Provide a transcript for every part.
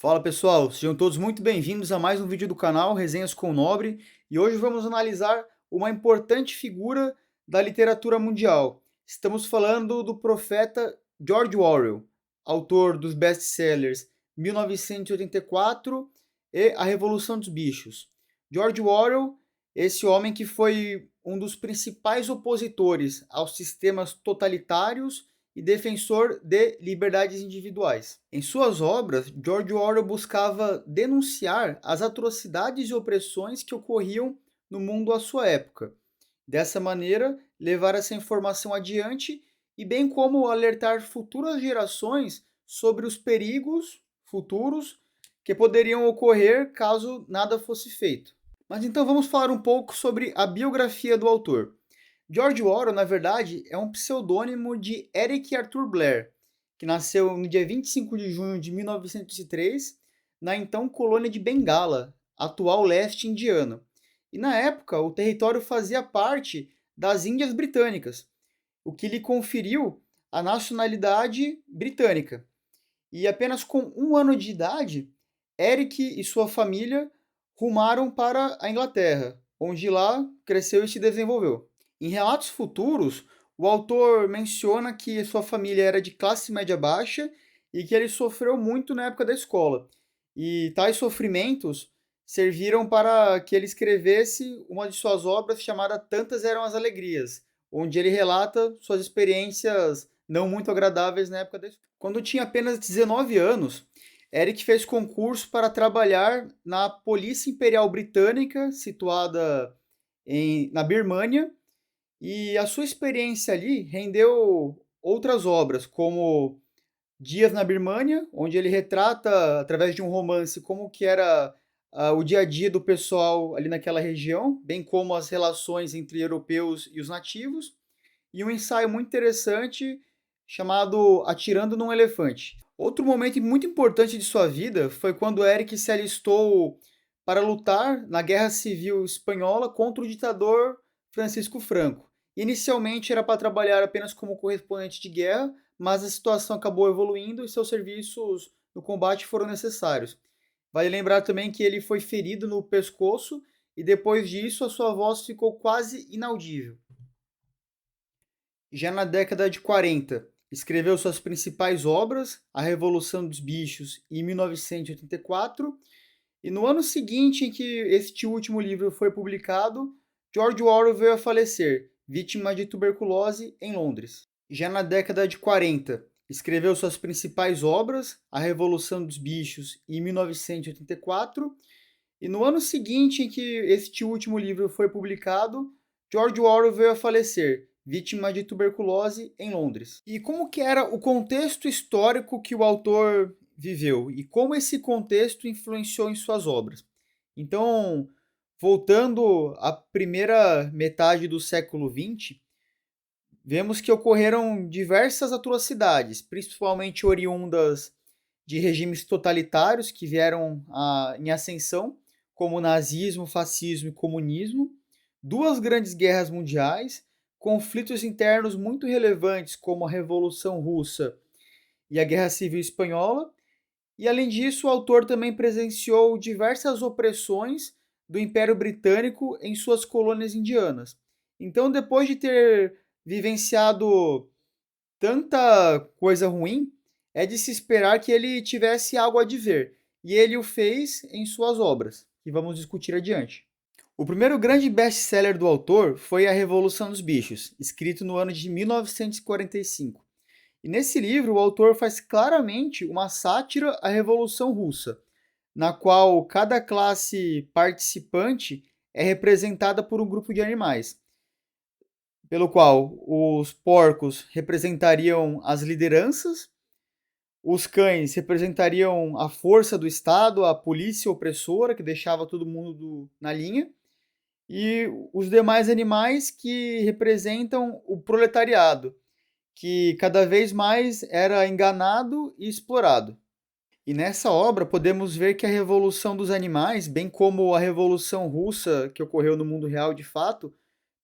Fala pessoal, sejam todos muito bem-vindos a mais um vídeo do canal Resenhas com o Nobre e hoje vamos analisar uma importante figura da literatura mundial. Estamos falando do profeta George Orwell, autor dos best-sellers 1984 e A Revolução dos Bichos. George Orwell, esse homem que foi um dos principais opositores aos sistemas totalitários e defensor de liberdades individuais. Em suas obras, George Orwell buscava denunciar as atrocidades e opressões que ocorriam no mundo à sua época. Dessa maneira, levar essa informação adiante e bem como alertar futuras gerações sobre os perigos futuros que poderiam ocorrer caso nada fosse feito. Mas então vamos falar um pouco sobre a biografia do autor. George Orwell, na verdade, é um pseudônimo de Eric Arthur Blair, que nasceu no dia 25 de junho de 1903, na então colônia de Bengala, atual leste indiano. E na época, o território fazia parte das Índias Britânicas, o que lhe conferiu a nacionalidade britânica. E apenas com um ano de idade, Eric e sua família rumaram para a Inglaterra, onde lá cresceu e se desenvolveu. Em relatos futuros, o autor menciona que sua família era de classe média baixa e que ele sofreu muito na época da escola. E tais sofrimentos serviram para que ele escrevesse uma de suas obras chamada Tantas Eram as Alegrias, onde ele relata suas experiências não muito agradáveis na época da escola. Quando tinha apenas 19 anos, Eric fez concurso para trabalhar na Polícia Imperial Britânica, situada na Birmânia, e a sua experiência ali rendeu outras obras, como Dias na Birmânia, onde ele retrata, através de um romance, como que era o dia a dia do pessoal ali naquela região, bem como as relações entre europeus e os nativos, e um ensaio muito interessante chamado Atirando num Elefante. Outro momento muito importante de sua vida foi quando Eric se alistou para lutar na Guerra Civil Espanhola contra o ditador Francisco Franco. Inicialmente era para trabalhar apenas como correspondente de guerra, mas a situação acabou evoluindo e seus serviços no combate foram necessários. Vale lembrar também que ele foi ferido no pescoço e depois disso a sua voz ficou quase inaudível. Já na década de 40, escreveu suas principais obras, A Revolução dos Bichos, em 1984, e no ano seguinte em que este último livro foi publicado, George Orwell veio a falecer, vítima de tuberculose em Londres. Já na década de 40, escreveu suas principais obras, A Revolução dos Bichos, em 1984, e no ano seguinte em que este último livro foi publicado, George Orwell veio a falecer, vítima de tuberculose em Londres. E como que era o contexto histórico que o autor viveu e como esse contexto influenciou em suas obras? Então, voltando à primeira metade do século XX, vemos que ocorreram diversas atrocidades, principalmente oriundas de regimes totalitários que vieram em ascensão, como o nazismo, fascismo e comunismo, duas grandes guerras mundiais, conflitos internos muito relevantes, como a Revolução Russa e a Guerra Civil Espanhola, e além disso, o autor também presenciou diversas opressões do Império Britânico em suas colônias indianas. Então, depois de ter vivenciado tanta coisa ruim, é de se esperar que ele tivesse algo a dizer, e ele o fez em suas obras, que vamos discutir adiante. O primeiro grande best-seller do autor foi A Revolução dos Bichos, escrito no ano de 1945. E nesse livro, o autor faz claramente uma sátira à Revolução Russa, na qual cada classe participante é representada por um grupo de animais, pelo qual os porcos representariam as lideranças, os cães representariam a força do Estado, a polícia opressora que deixava todo mundo na linha, e os demais animais que representam o proletariado, que cada vez mais era enganado e explorado. E nessa obra podemos ver que a revolução dos animais, bem como a revolução russa que ocorreu no mundo real de fato,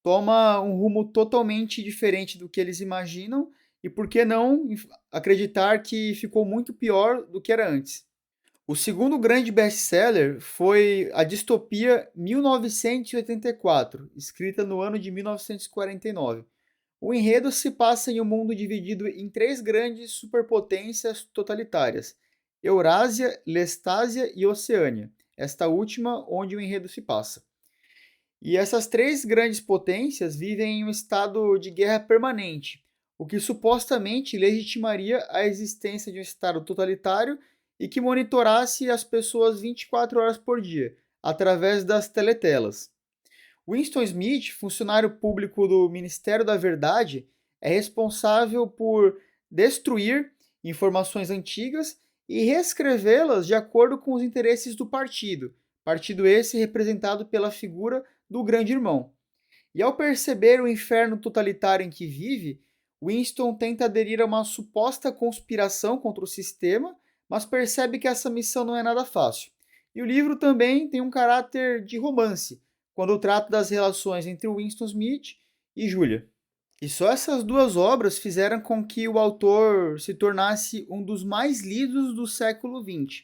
toma um rumo totalmente diferente do que eles imaginam e por que não acreditar que ficou muito pior do que era antes. O segundo grande best-seller foi a distopia 1984, escrita no ano de 1949. O enredo se passa em um mundo dividido em três grandes superpotências totalitárias: Eurásia, Lestásia e Oceânia. Esta última onde o enredo se passa. E essas três grandes potências vivem em um estado de guerra permanente, o que supostamente legitimaria a existência de um estado totalitário e que monitorasse as pessoas 24 horas por dia, através das teletelas. Winston Smith, funcionário público do Ministério da Verdade, é responsável por destruir informações antigas e reescrevê-las de acordo com os interesses do partido, partido esse representado pela figura do Grande Irmão. E ao perceber o inferno totalitário em que vive, Winston tenta aderir a uma suposta conspiração contra o sistema, mas percebe que essa missão não é nada fácil. E o livro também tem um caráter de romance, quando trata das relações entre Winston Smith e Julia. E só essas duas obras fizeram com que o autor se tornasse um dos mais lidos do século XX.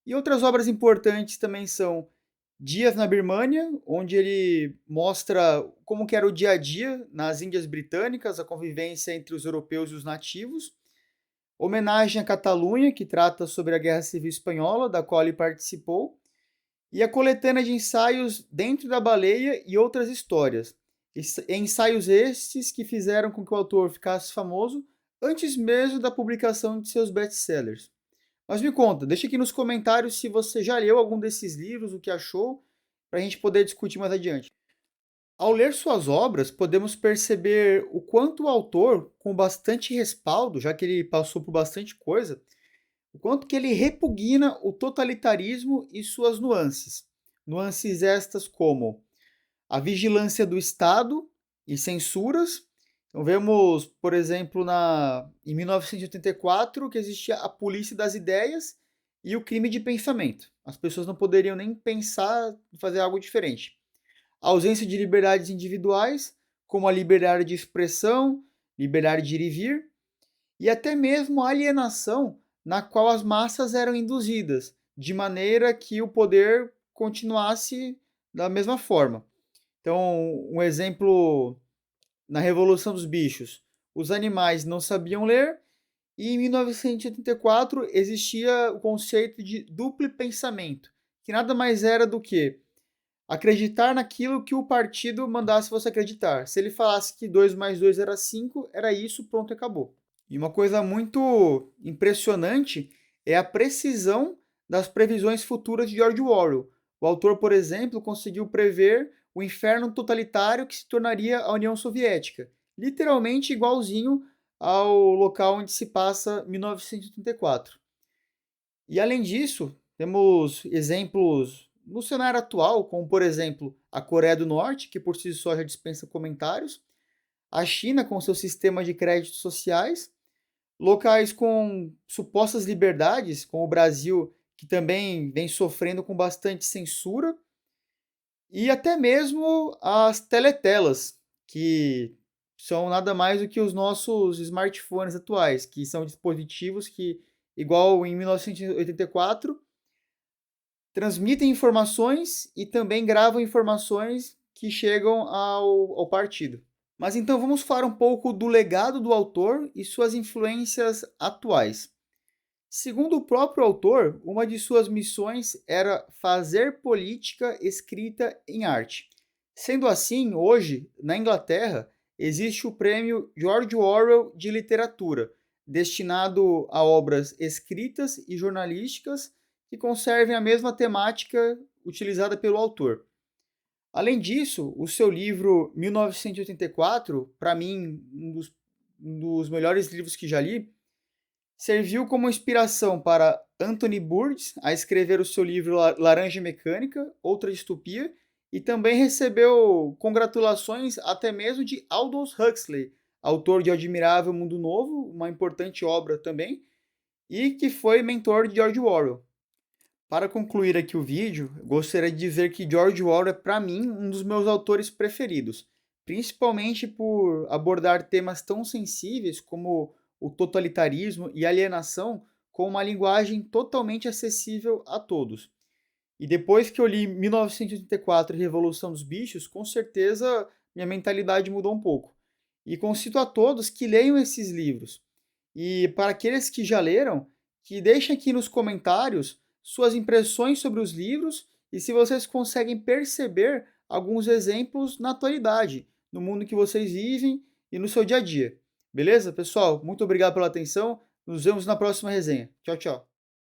E outras obras importantes também são Dias na Birmânia, onde ele mostra como que era o dia a dia nas Índias Britânicas, a convivência entre os europeus e os nativos. Homenagem à Catalunha, que trata sobre a Guerra Civil Espanhola, da qual ele participou. E a coletânea de ensaios Dentro da Baleia e Outras Histórias. Ensaios estes que fizeram com que o autor ficasse famoso antes mesmo da publicação de seus best-sellers. Mas me conta, deixa aqui nos comentários se você já leu algum desses livros, o que achou, para a gente poder discutir mais adiante. Ao ler suas obras, podemos perceber o quanto o autor, com bastante respaldo, já que ele passou por bastante coisa, o quanto que ele repugna o totalitarismo e suas nuances. Nuances estas como a vigilância do Estado e censuras. Então vemos, por exemplo, em 1984, que existia a polícia das ideias e o crime de pensamento. As pessoas não poderiam nem pensar em fazer algo diferente. A ausência de liberdades individuais, como a liberdade de expressão, liberdade de ir e vir, e até mesmo a alienação na qual as massas eram induzidas, de maneira que o poder continuasse da mesma forma. Então, um exemplo na Revolução dos Bichos, os animais não sabiam ler e em 1984 existia o conceito de duplo pensamento, que nada mais era do que acreditar naquilo que o partido mandasse você acreditar. Se ele falasse que 2 mais 2 era 5, era isso, pronto, acabou. E uma coisa muito impressionante é a precisão das previsões futuras de George Orwell. O autor, por exemplo, conseguiu prever o inferno totalitário que se tornaria a União Soviética, literalmente igualzinho ao local onde se passa 1984. E além disso, temos exemplos no cenário atual, como por exemplo a Coreia do Norte, que por si só já dispensa comentários, a China com seu sistema de créditos sociais, locais com supostas liberdades, como o Brasil, que também vem sofrendo com bastante censura, e até mesmo as teletelas, que são nada mais do que os nossos smartphones atuais, que são dispositivos que, igual em 1984, transmitem informações e também gravam informações que chegam ao partido. Mas então vamos falar um pouco do legado do autor e suas influências atuais. Segundo o próprio autor, uma de suas missões era fazer política escrita em arte. Sendo assim, hoje, na Inglaterra, existe o prêmio George Orwell de literatura, destinado a obras escritas e jornalísticas que conservem a mesma temática utilizada pelo autor. Além disso, o seu livro 1984, para mim, um dos melhores livros que já li, serviu como inspiração para Anthony Burgess a escrever o seu livro Laranja Mecânica, Outra Distopia, e também recebeu congratulações até mesmo de Aldous Huxley, autor de Admirável Mundo Novo, uma importante obra também, e que foi mentor de George Orwell. Para concluir aqui o vídeo, gostaria de dizer que George Orwell é, para mim, um dos meus autores preferidos, principalmente por abordar temas tão sensíveis como o totalitarismo e alienação com uma linguagem totalmente acessível a todos. E depois que eu li 1984 e Revolução dos Bichos, com certeza minha mentalidade mudou um pouco. E concito a todos que leiam esses livros. E para aqueles que já leram, que deixem aqui nos comentários suas impressões sobre os livros e se vocês conseguem perceber alguns exemplos na atualidade, no mundo que vocês vivem e no seu dia a dia. Beleza, pessoal? Muito obrigado pela atenção. Nos vemos na próxima resenha. Tchau, tchau.